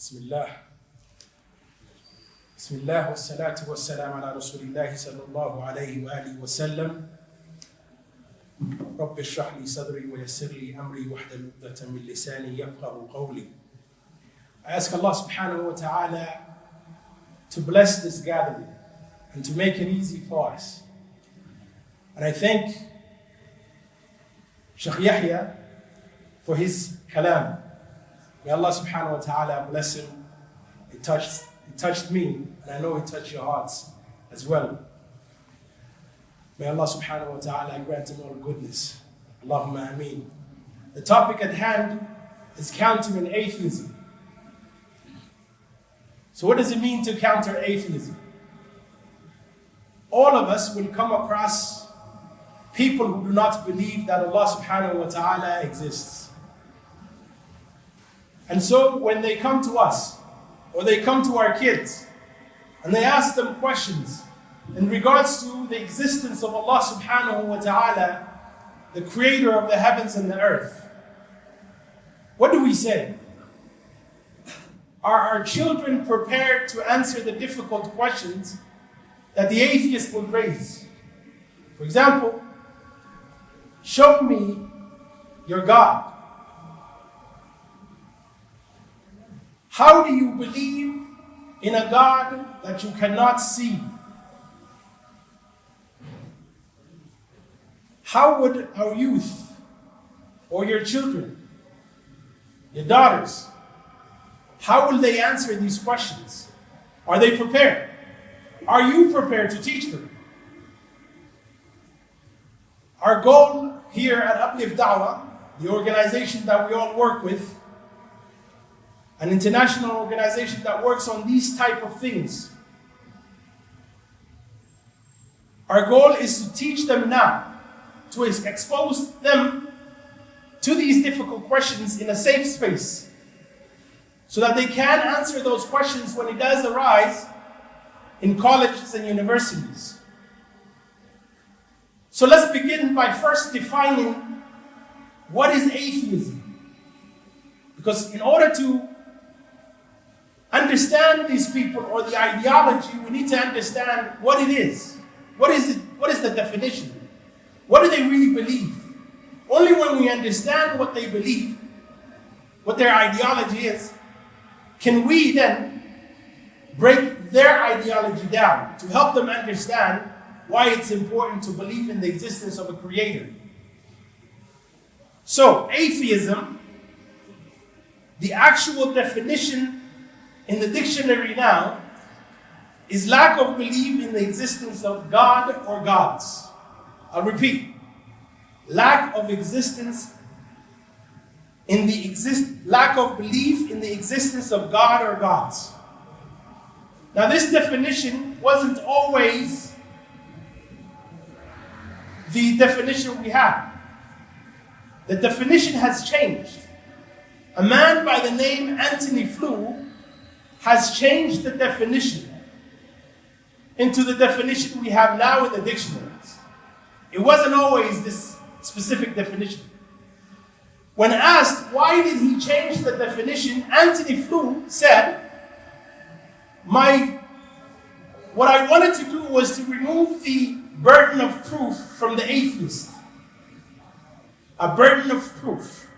بسم الله بسم الله والصلاة والسلام على رسول الله صلى الله عليه وآله وسلم رب اشرح لي صدري ويسر لي أمري واحلل عقدة من لساني يفقهوا قولي. I ask Allah subhanahu wa ta'ala to bless this gathering and to make it easy for us. And I thank Shaykh Yahya for his kalam. May Allah subhanahu wa ta'ala bless him. It touched me, and I know it touched your hearts as well. May Allah subhanahu wa ta'ala grant him all goodness. Allahumma ameen. The topic at hand is countering atheism. So what does it mean to counter atheism? All of us will come across people who do not believe that Allah subhanahu wa ta'ala exists. And so when they come to us, or they come to our kids, and they ask them questions in regards to the existence of Allah subhanahu wa ta'ala, the creator of the heavens and the earth, what do we say? Are our children prepared to answer the difficult questions that the atheist will raise? For example, show me your God. How do you believe in a God that you cannot see? How would our youth, or your children, your daughters, how will they answer these questions? Are they prepared? Are you prepared to teach them? Our goal here at Uplift Dawah, the organization that we all work with, an international organization that works on these type of things. Our goal is to teach them now, to expose them to these difficult questions in a safe space, so that they can answer those questions when it does arise in colleges and universities. So let's begin by first defining what is atheism. Because in order to understand these people or the ideology, we need to understand what it is. What is it? What is the definition? What do they really believe? Only when we understand what they believe, what their ideology is, can we then break their ideology down to help them understand why it's important to believe in the existence of a creator. So, atheism, the actual definition in the dictionary now, is lack of belief in the existence of God or gods. I'll repeat. Lack of existence in lack of belief in the existence of God or gods. Now this definition wasn't always the definition we had. The definition has changed. A man by the name Anthony Flew has changed the definition into the definition we have now in the dictionaries. It wasn't always this specific definition. When asked why did he change the definition, Anthony Flew said, what I wanted to do was to remove the burden of proof from the atheist. A burden of proof.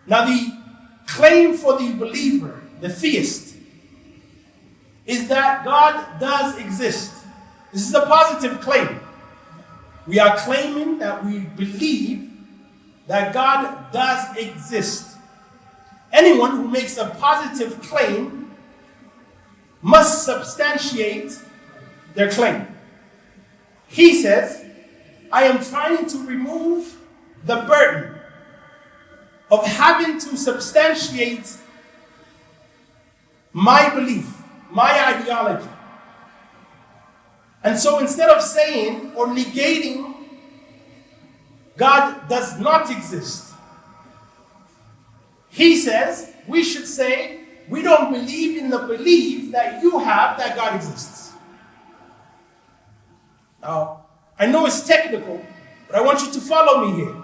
Now the claim for the believer, the theist, is that God does exist. This is a positive claim. We are claiming that we believe that God does exist. Anyone who makes a positive claim must substantiate their claim. He says, I am trying to remove the burden of having to substantiate my belief, my ideology. And so instead of saying or negating God does not exist, he says we should say we don't believe in the belief that you have that God exists. Now, I know it's technical, but I want you to follow me here.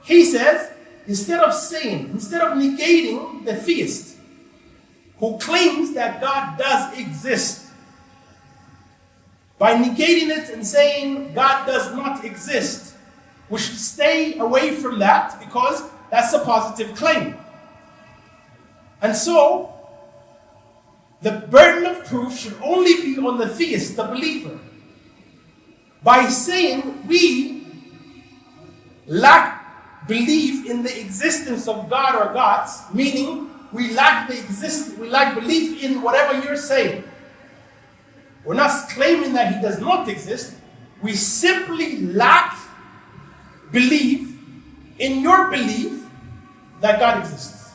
He says, instead of negating the theist, who claims that God does exist. By negating it and saying God does not exist, we should stay away from that because that's a positive claim. And so, the burden of proof should only be on the theist, the believer. By saying we lack belief in the existence of God or gods, meaning we lack belief in whatever you're saying. We're not claiming that he does not exist. We simply lack belief in your belief that God exists.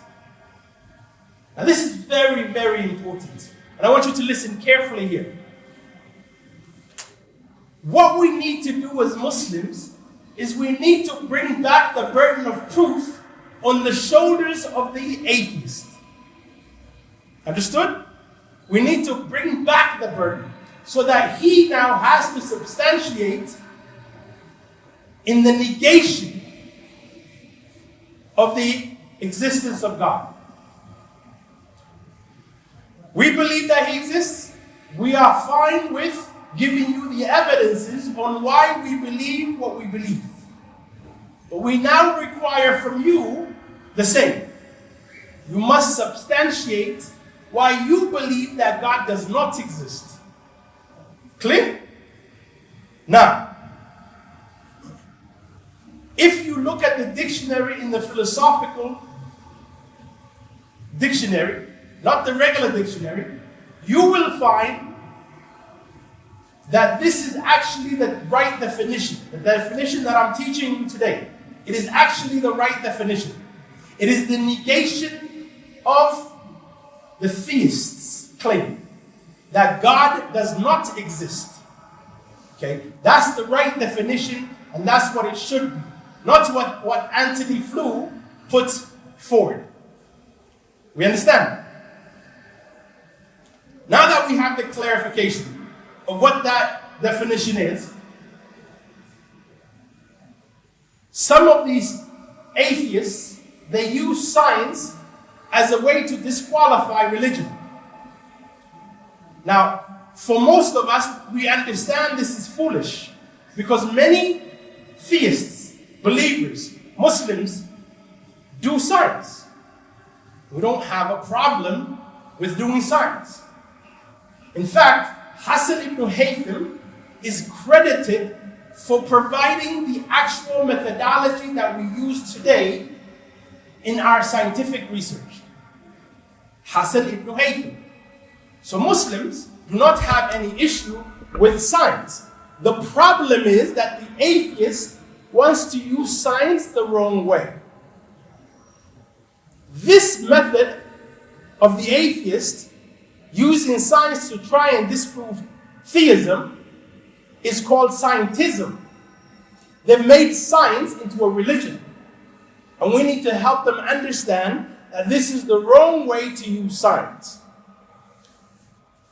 Now this is very, very important. And I want you to listen carefully here. What we need to do as Muslims is we need to bring back the burden of proof on the shoulders of the atheist. Understood? We need to bring back the burden so that he now has to substantiate in the negation of the existence of God. We believe that he exists. We are fine with giving you the evidences on why we believe what we believe. But we now require from you the same. You must substantiate why you believe that God does not exist. Clear? Now, if you look at the dictionary in the philosophical dictionary, not the regular dictionary, you will find that this is actually the right definition. The definition that I'm teaching you today. It is actually the right definition. It is the negation of the theist's claim that God does not exist. Okay? That's the right definition, and that's what it should be. Not what Anthony Flew put forward. We understand? Now that we have the clarification of what that definition is, some of these atheists, they use science as a way to disqualify religion. Now, for most of us, we understand this is foolish because many theists, believers, Muslims, do science. We don't have a problem with doing science. In fact, Hassan ibn Haytham is credited for providing the actual methodology that we use today in our scientific research. Hassan ibn Haytham. So Muslims do not have any issue with science. The problem is that the atheist wants to use science the wrong way. This method of the atheist using science to try and disprove theism is called scientism. They've made science into a religion. And we need to help them understand that this is the wrong way to use science.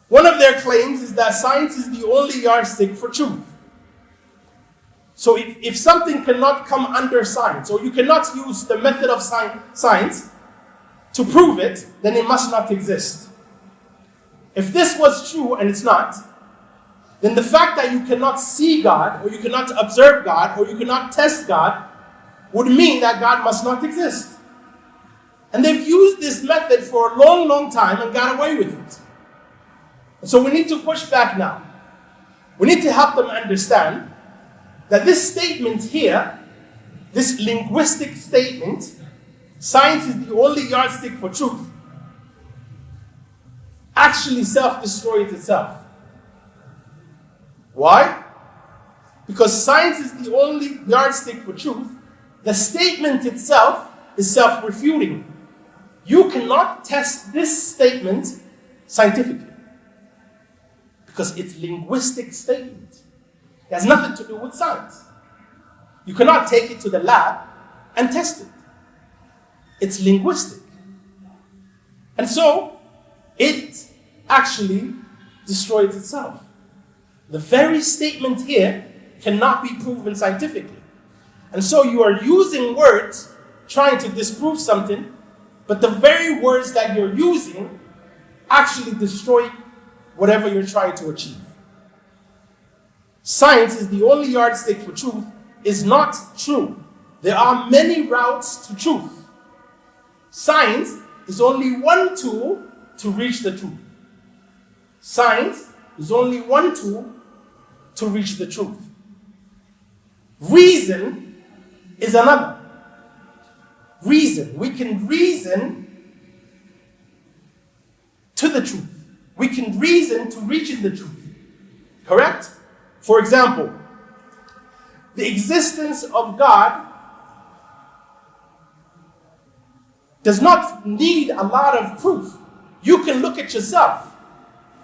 One of their claims is that science is the only yardstick for truth. So if something cannot come under science, or you cannot use the method of science to prove it, then it must not exist. If this was true and it's not, then the fact that you cannot see God, or you cannot observe God, or you cannot test God, would mean that God must not exist. And they've used this method for a long, long time and got away with it. So we need to push back now. We need to help them understand that this statement here, this linguistic statement, science is the only yardstick for truth, actually self-destroys itself. Why? Because science is the only yardstick for truth. The statement itself is self-refuting. You cannot test this statement scientifically because it's a linguistic statement. It has nothing to do with science. You cannot take it to the lab and test it. It's linguistic. And so, it actually destroys itself. The very statement here cannot be proven scientifically. And so you are using words trying to disprove something, but the very words that you're using actually destroy whatever you're trying to achieve. Science is the only yardstick for truth is not true. There are many routes to truth. Science is only one tool to reach the truth. Science is only one tool to reach the truth. Reason is another. Reason. We can reason to the truth. We can reason to reaching the truth. Correct? For example, the existence of God does not need a lot of proof. You can look at yourself,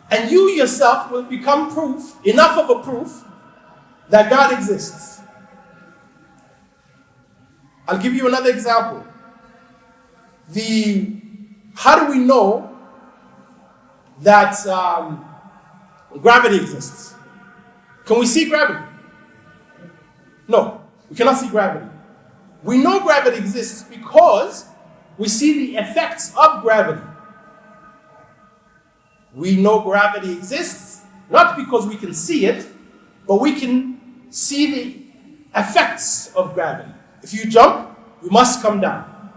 and you yourself will become proof, enough of a proof, that God exists. I'll give you another example. How do we know that gravity exists? Can we see gravity? No, we cannot see gravity. We know gravity exists because we see the effects of gravity. We know gravity exists not because we can see it, but we can see the effects of gravity. If you jump, you must come down.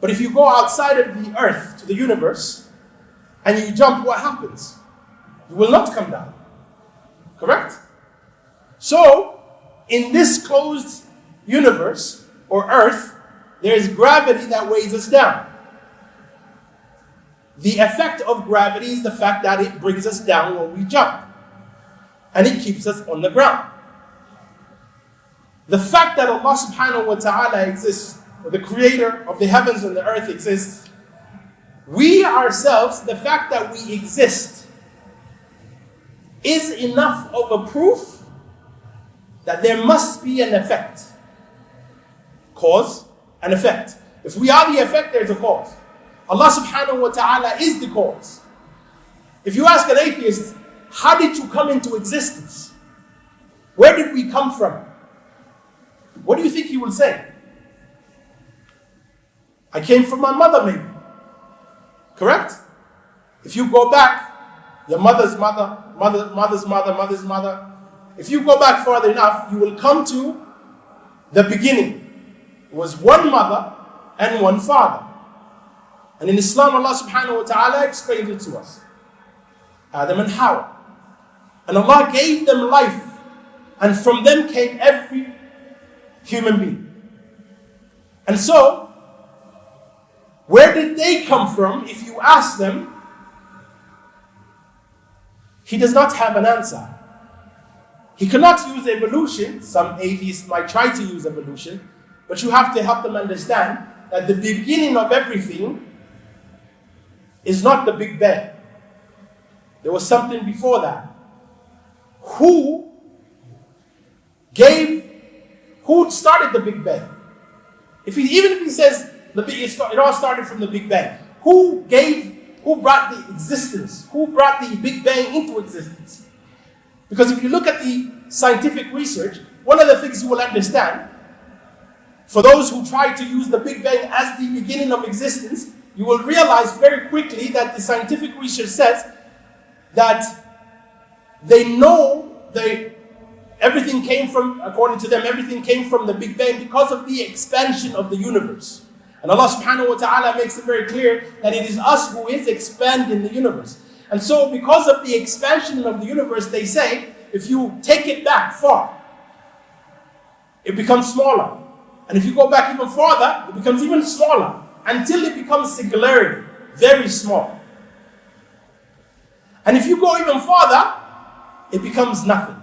But if you go outside of the earth to the universe and you jump, what happens? You will not come down. Correct? So, in this closed universe or earth, there is gravity that weighs us down. The effect of gravity is the fact that it brings us down when we jump. And it keeps us on the ground. The fact that Allah subhanahu wa ta'ala exists, or the creator of the heavens and the earth exists, we ourselves, the fact that we exist, is enough of a proof that there must be an effect. Cause and effect. If we are the effect, there's a cause. Allah subhanahu wa ta'ala is the cause. If you ask an atheist, how did you come into existence? Where did we come from? What do you think he will say? I came from my mother, maybe. Correct? If you go back, your mother's mother, mother's mother, mother's mother. If you go back farther enough, you will come to the beginning. It was one mother and one father. And in Islam, Allah subhanahu wa ta'ala explained it to us. Adam and Hawa. And Allah gave them life. And from them came every human being. And so, where did they come from? If you ask them, he does not have an answer. He cannot use evolution. Some atheists might try to use evolution, but you have to help them understand that the beginning of everything is not the Big Bang. There was something before that. Who started the Big Bang? Even if he says it all started from the Big Bang, who brought the existence? Who brought the Big Bang into existence? Because if you look at the scientific research, one of the things you will understand, for those who try to use the Big Bang as the beginning of existence, you will realize very quickly that the scientific research says that they know everything came from, according to them, everything came from the Big Bang because of the expansion of the universe. And Allah subhanahu wa ta'ala makes it very clear that it is us who is expanding the universe. And so because of the expansion of the universe, they say, if you take it back far, it becomes smaller. And if you go back even farther, it becomes even smaller, until it becomes singularity, very small. And if you go even farther, it becomes nothing.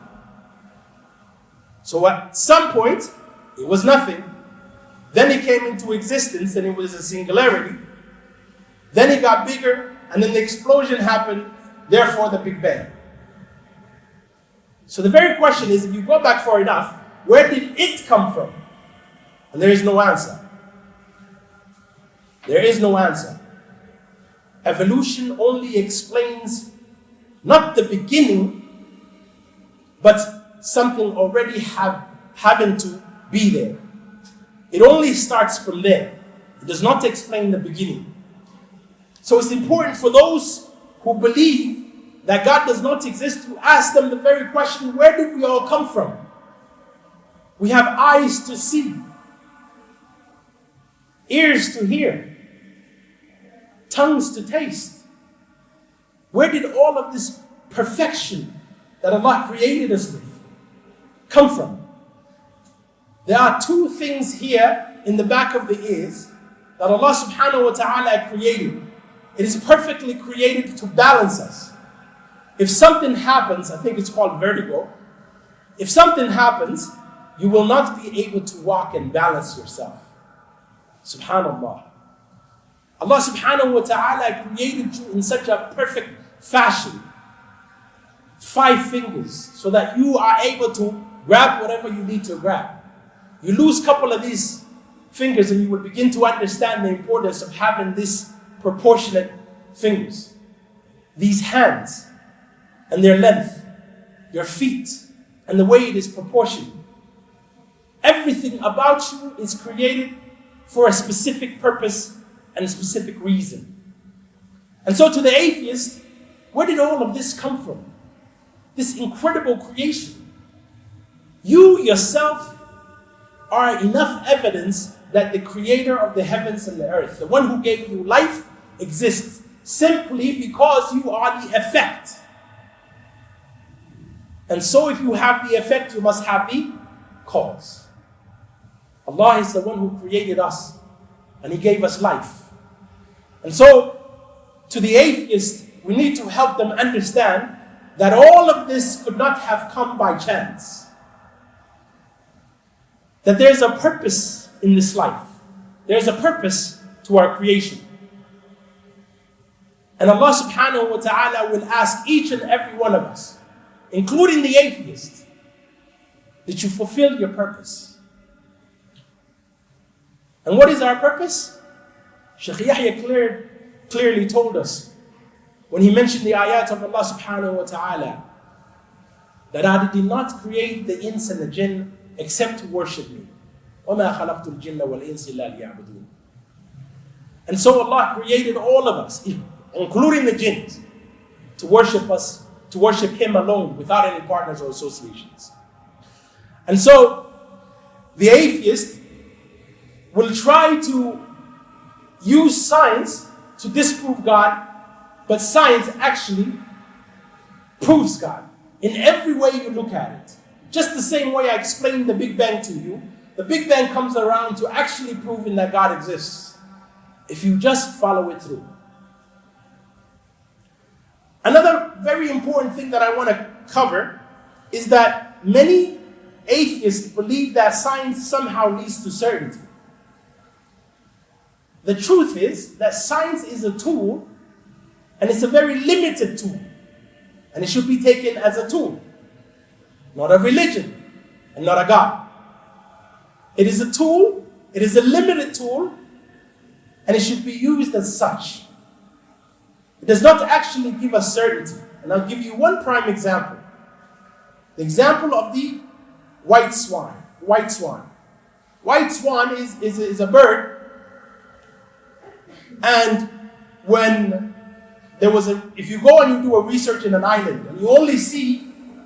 So at some point, it was nothing. Then it came into existence and it was a singularity. Then it got bigger and then the explosion happened, therefore the Big Bang. So the very question is, if you go back far enough, where did it come from? And there is no answer. There is no answer. Evolution only explains not the beginning, but something already having to be there. It only starts from there. It does not explain the beginning. So it's important for those who believe that God does not exist to ask them the very question, where did we all come from? We have eyes to see, ears to hear, tongues to taste. Where did all of this perfection that Allah created us with come from? There are two things here in the back of the ears that Allah subhanahu wa ta'ala created. It is perfectly created to balance us. If something happens, I think it's called vertigo. If something happens, you will not be able to walk and balance yourself. Subhanallah. Allah subhanahu wa ta'ala created you in such a perfect fashion. 5 fingers, so that you are able to grab whatever you need to grab. You lose a couple of these fingers and you will begin to understand the importance of having these proportionate fingers. These hands and their length, your feet and the way it is proportioned. Everything about you is created for a specific purpose and a specific reason. And so to the atheist, where did all of this come from? This incredible creation. You yourself are enough evidence that the creator of the heavens and the earth, the one who gave you life, exists simply because you are the effect. And so if you have the effect, you must have the cause. Allah is the one who created us and He gave us life. And so to the atheist, we need to help them understand that all of this could not have come by chance. That there's a purpose in this life. There's a purpose to our creation. And Allah subhanahu wa ta'ala will ask each and every one of us, including the atheist, that you fulfill your purpose. And what is our purpose? Shaykh Yahya clearly told us when he mentioned the ayat of Allah subhanahu wa ta'ala, that I did not create the ins and the jinn except to worship me. وَمَا خَلَقْتُ الْجِنَّ وَالْإِنسِ إِلَّا لِيَعْبُدُونَ. And so Allah created all of us, including the jinns, to worship us, to worship Him alone without any partners or associations. And so the atheist will try to use science to disprove God, but science actually proves God in every way you look at it. Just the same way I explained the Big Bang to you, the Big Bang comes around to actually proving that God exists, if you just follow it through. Another very important thing that I want to cover is that many atheists believe that science somehow leads to certainty. The truth is that science is a tool, and it's a very limited tool. And it should be taken as a tool, not a religion, and not a God. It is a tool, it is a limited tool, and it should be used as such. It does not actually give us certainty. And I'll give you one prime example. The example of the white swan. White swan. White swan is a bird. And when there was if you go and you do a research in an island and you only see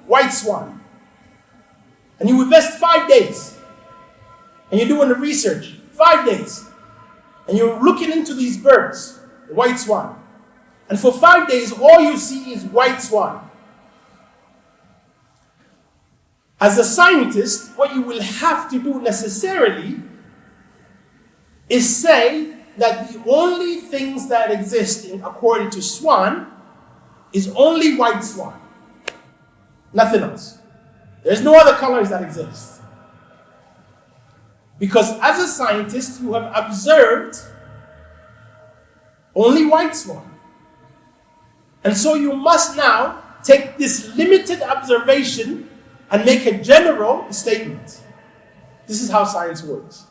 white swan, and you invest 5 days, and you're doing the research, 5 days, and you're looking into these birds, the white swan, and for 5 days all you see is white swan. As a scientist, what you will have to do necessarily is say that the only things that exist according to swan is only white swan. Nothing else. There's no other colors that exist. Because as a scientist, you have observed only white swan. And so you must now take this limited observation and make a general statement. This is how science works.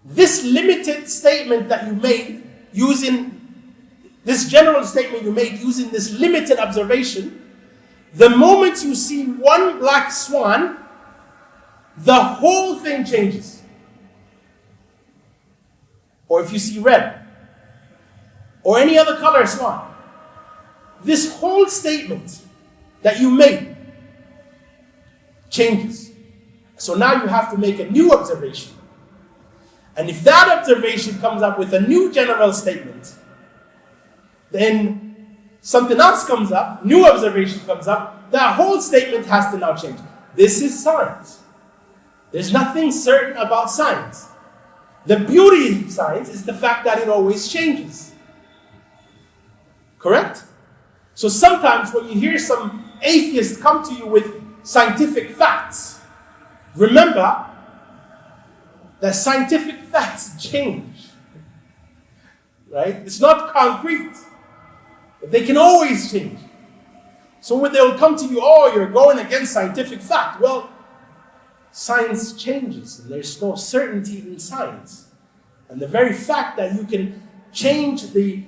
This limited statement that you made using this general statement you made using this limited observation, the moment you see one black swan, the whole thing changes. Or if you see red, or any other color swan. This whole statement that you made changes. So now you have to make a new observation. And if that observation comes up with a new general statement, then something else comes up, new observation comes up, that whole statement has to now change. This is science. There's nothing certain about science. The beauty of science is the fact that it always changes. Correct? So sometimes when you hear some atheists come to you with scientific facts, remember that scientific facts change. Right? It's not concrete. But they can always change. So when they'll come to you, oh, you're going against scientific fact. Well, science changes, and there's no certainty in science. And the very fact that you can change the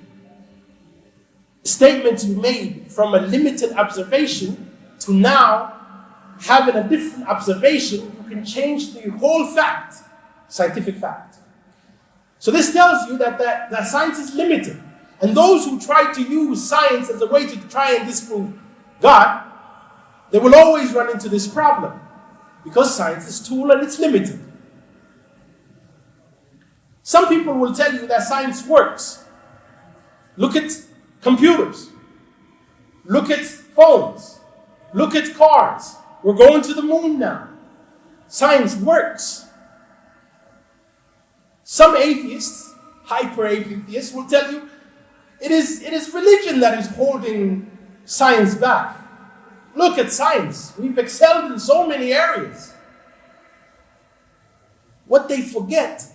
statement you made from a limited observation to now having a different observation, you can change the whole fact, scientific fact. So this tells you that science is limited. And those who try to use science as a way to try and disprove God, they will always run into this problem. Because science is tool and it's limited. Some people will tell you that science works. Look at computers. Look at phones. Look at cars. We're going to the moon now. Science works. Some atheists, hyper-atheists, will tell you it is religion that is holding science back. Look at science. We've excelled in so many areas. What they forget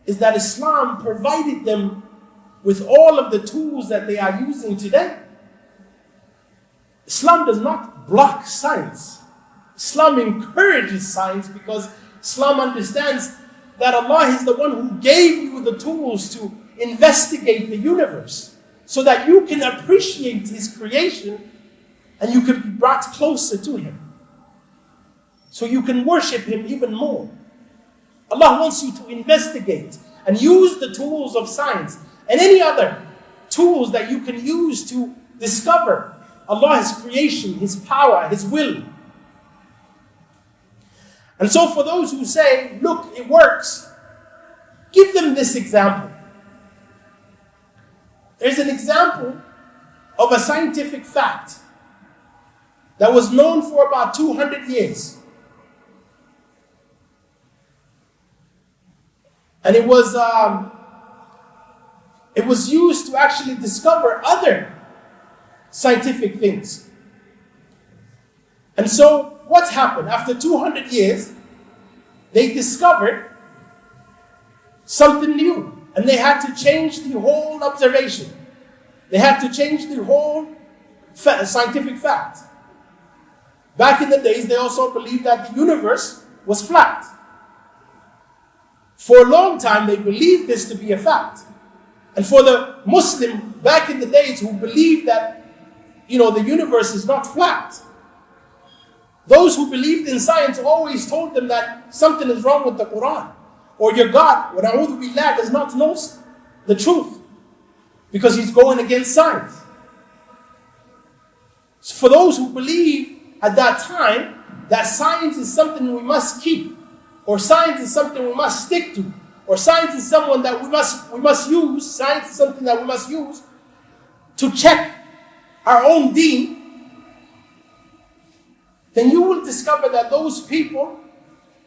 is that Islam provided them with all of the tools that they are using today. Islam does not block science. Islam encourages science because Islam understands that Allah is the one who gave you the tools to investigate the universe so that you can appreciate His creation and you can be brought closer to Him. So you can worship Him even more. Allah wants you to investigate and use the tools of science and any other tools that you can use to discover Allah's creation, His power, His will. And so for those who say, look, it works, give them this example. There's an example of a scientific fact that was known for about 200 years. And it was used to actually discover other scientific things. And so what happened? After 200 years, they discovered something new. And they had to change the whole observation. They had to change the whole scientific fact. Back in the days, they also believed that the universe was flat. For a long time, they believed this to be a fact. And for the Muslim back in the days who believed that, the universe is not flat, those who believed in science always told them that something is wrong with the Quran. Or your God, وَنَعُوذُ بِاللَّهِ, does not know the truth because he's going against science. So for those who believe at that time that science is something we must keep, or science is something we must stick to, or science is someone that we must use, science is something that we must use to check our own deen, then you will discover that those people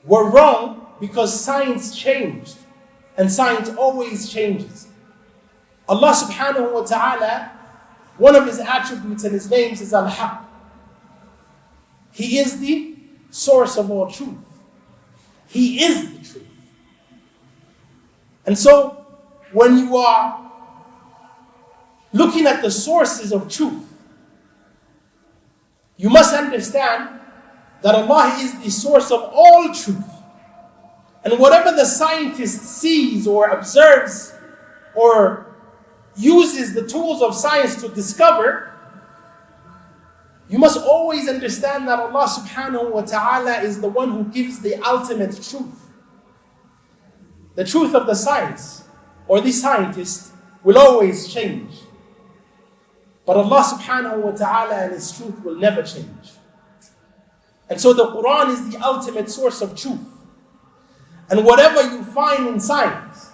were wrong because science changed. And science always changes. Allah subhanahu wa ta'ala, one of His attributes and His names is Al-Haq. He is the source of all truth. He is the truth. And so, when you are looking at the sources of truth, you must understand that Allah is the source of all truth. And whatever the scientist sees or observes or uses the tools of science to discover, you must always understand that Allah subhanahu wa ta'ala is the one who gives the ultimate truth. The truth of the science or the scientist will always change. But Allah subhanahu wa ta'ala and His truth will never change. And so the Quran is the ultimate source of truth. And whatever you find in science,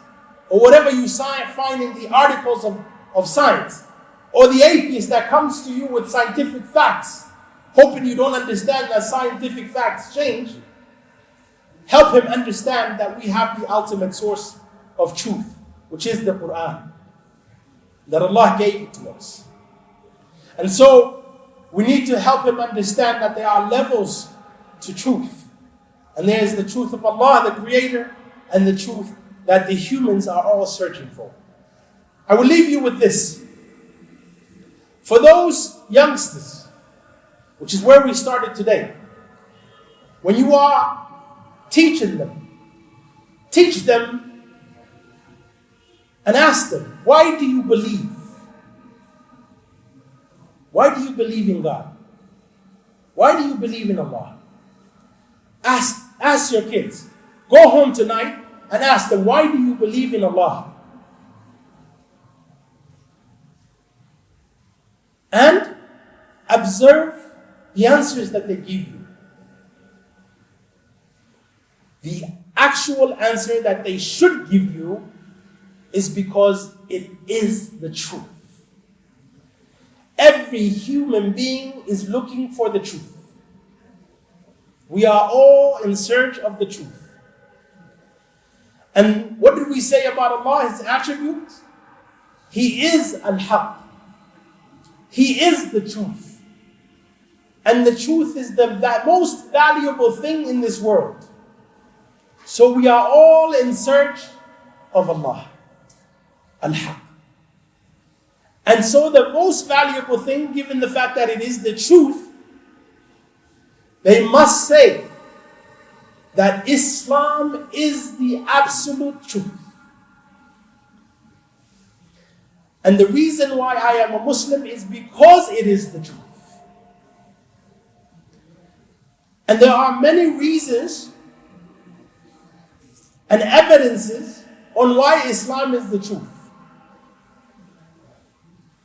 or whatever you find in the articles of science, or the atheist that comes to you with scientific facts, hoping you don't understand that scientific facts change, help him understand that we have the ultimate source of truth, which is the Quran, that Allah gave it to us. And so we need to help him understand that there are levels to truth. And there is the truth of Allah, the Creator, and the truth that the humans are all searching for. I will leave you with this. For those youngsters, which is where we started today, when you are teaching them, teach them and ask them, why do you believe? Why do you believe in God? Why do you believe in Allah? Ask your kids. Go home tonight and ask them, why do you believe in Allah? And observe the answers that they give you. The actual answer that they should give you is because it is the truth. Every human being is looking for the truth. We are all in search of the truth. And what did we say about Allah, His attributes? He is al-haq. He is the truth. And the truth is the most valuable thing in this world. So we are all in search of Allah, al-haq. And so the most valuable thing, given the fact that it is the truth, they must say that Islam is the absolute truth. And the reason why I am a Muslim is because it is the truth. And there are many reasons and evidences on why Islam is the truth.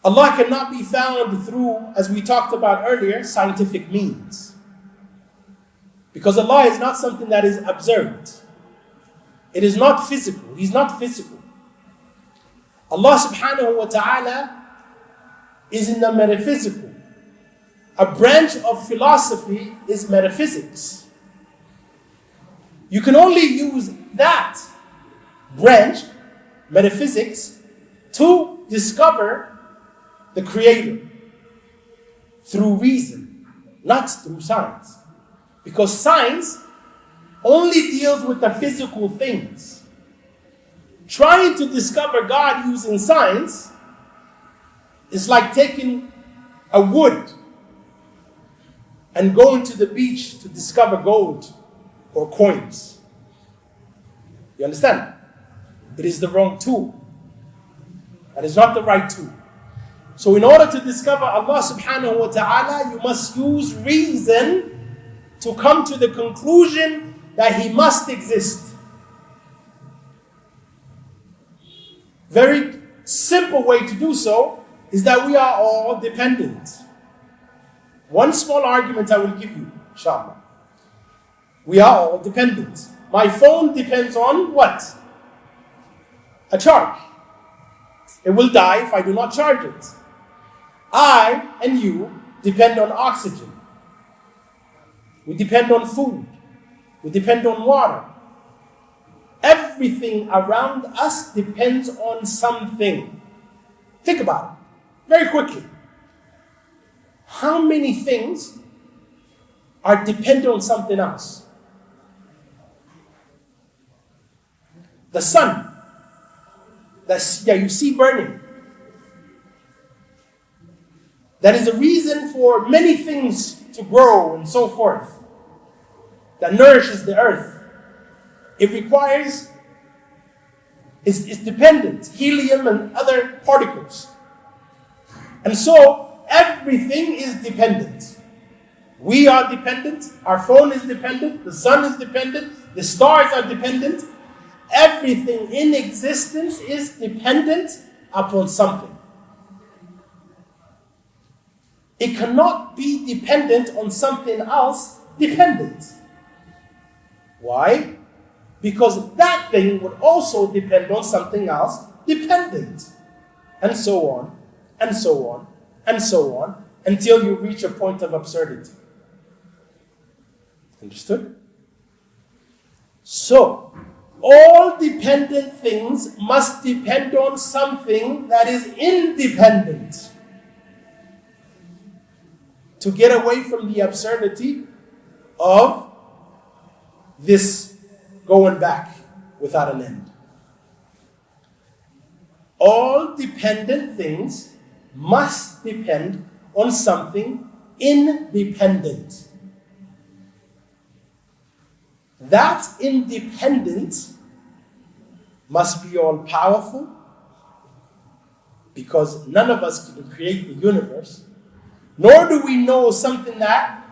Allah cannot be found through, as we talked about earlier, scientific means. Because Allah is not something that is observed. It is not physical. He's not physical. Allah subhanahu wa ta'ala is in the metaphysical. A branch of philosophy is metaphysics. You can only use that branch, metaphysics, to discover the Creator through reason, not through science. Because science only deals with the physical things. Trying to discover God using science is like taking a wood and going to the beach to discover gold or coins. You understand? It is the wrong tool. That is not the right tool. So in order to discover Allah subhanahu wa ta'ala, you must use reason to come to the conclusion that He must exist. Very simple way to do so is that we are all dependent. One small argument I will give you, inshallah. We are all dependent. My phone depends on what? A charge. It will die if I do not charge it. I and you depend on oxygen. We depend on food. We depend on water. Everything around us depends on something. Think about it very quickly. How many things are dependent on something else? The sun that you see burning. That is a reason for many things to grow and so forth. That nourishes the earth. It requires, it's dependent, helium and other particles. And so everything is dependent. We are dependent, our phone is dependent, the sun is dependent, the stars are dependent. Everything in existence is dependent upon something. it cannot be dependent on something else dependent. Why? Because that thing would also depend on something else dependent. And so on, and so on, and so on, until you reach a point of absurdity. Understood? So, all dependent things must depend on something that is independent. To get away from the absurdity of this going back without an end. All dependent things must depend on something independent. That independent must be all powerful, because none of us can create the universe, nor do we know something that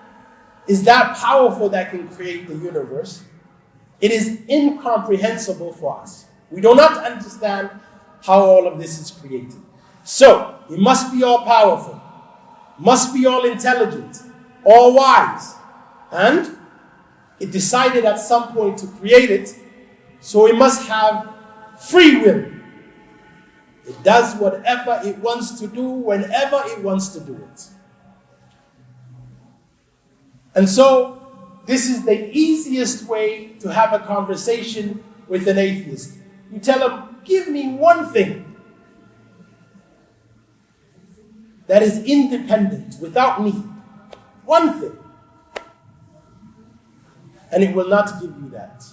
is that powerful that can create the universe. It is incomprehensible for us. We do not understand how all of this is created. So, it must be all powerful, must be all intelligent, all wise, and it decided at some point to create it, so it must have free will. It does whatever it wants to do, whenever it wants to do it. And so, this is the easiest way to have a conversation with an atheist. You tell him, give me one thing that is independent, without me. One thing. And it will not give you that.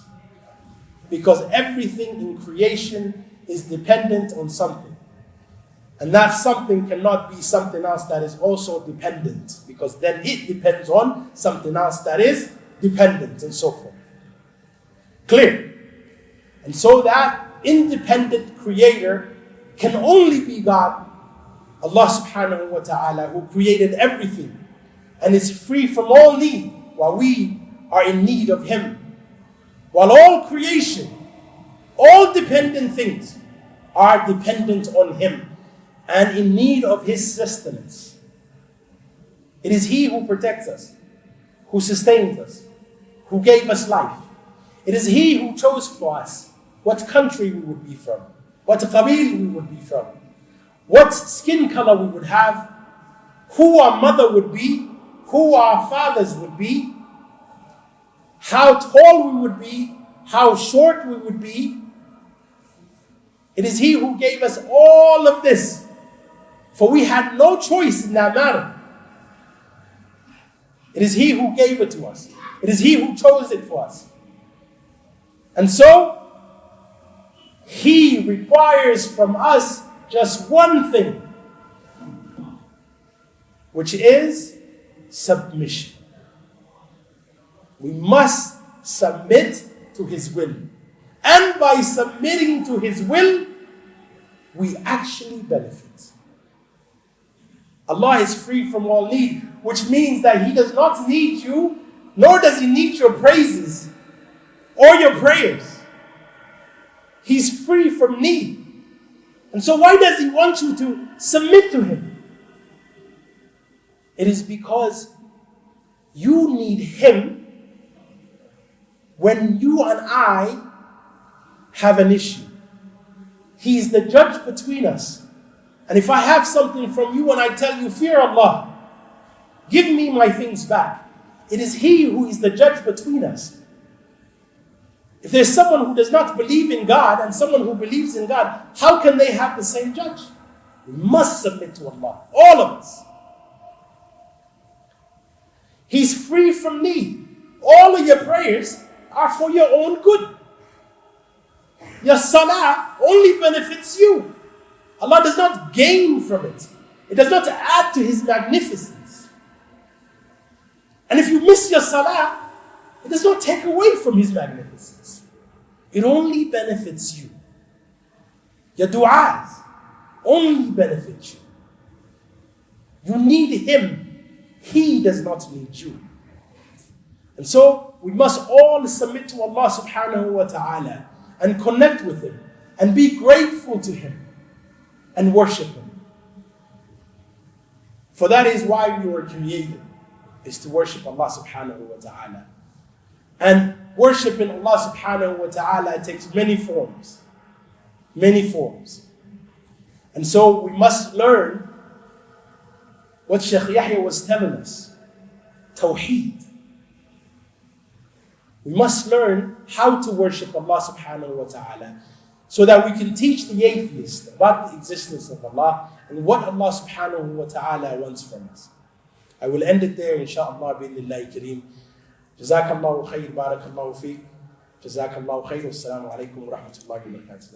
Because everything in creation is dependent on something. And that something cannot be something else that is also dependent, because then it depends on something else that is dependent, and so forth. Clear? And so that independent creator can only be God, Allah subhanahu wa ta'ala, who created everything and is free from all need, while we are in need of Him. While all creation, all dependent things are dependent on Him and in need of His sustenance. It is He who protects us, who sustains us, who gave us life. It is He who chose for us what country we would be from, what qabil we would be from, what skin color we would have, who our mother would be, who our fathers would be, how tall we would be, how short we would be. It is He who gave us all of this, for we had no choice in that matter. It is He who gave it to us. It is He who chose it for us. And so, He requires from us just one thing, which is submission. We must submit to His will. And by submitting to His will, we actually benefit. Allah is free from all need, which means that He does not need you, nor does He need your praises or your prayers. He's free from need. And so why does He want you to submit to Him? It is because you need Him when you and I have an issue. He is the judge between us. And if I have something from you and I tell you, fear Allah, give me my things back, it is He who is the judge between us. If there's someone who does not believe in God and someone who believes in God, how can they have the same judge? We must submit to Allah, all of us. He's free from need. All of your prayers are for your own good. Your salah only benefits you. Allah does not gain from it. It does not add to His magnificence. And if you miss your salah, it does not take away from His magnificence. It only benefits you. Your du'as only benefit you. You need Him. He does not need you. And so, we must all submit to Allah subhanahu wa ta'ala and connect with Him and be grateful to Him and worship Him. For that is why we were created, is to worship Allah subhanahu wa ta'ala. And worshiping Allah subhanahu wa ta'ala takes many forms. Many forms. And so we must learn what Shaykh Yahya was telling us. Tawheed. We must learn how to worship Allah subhanahu wa ta'ala so that we can teach the atheist about the existence of Allah and what Allah subhanahu wa ta'ala wants from us. I will end it there, inshaAllah, bi'idhnillahi kareem. Jazakallahu khair, barakallahu feek. Jazakallahu khair. Wassalamu alaikum wa rahmatullahi wa barakatuh.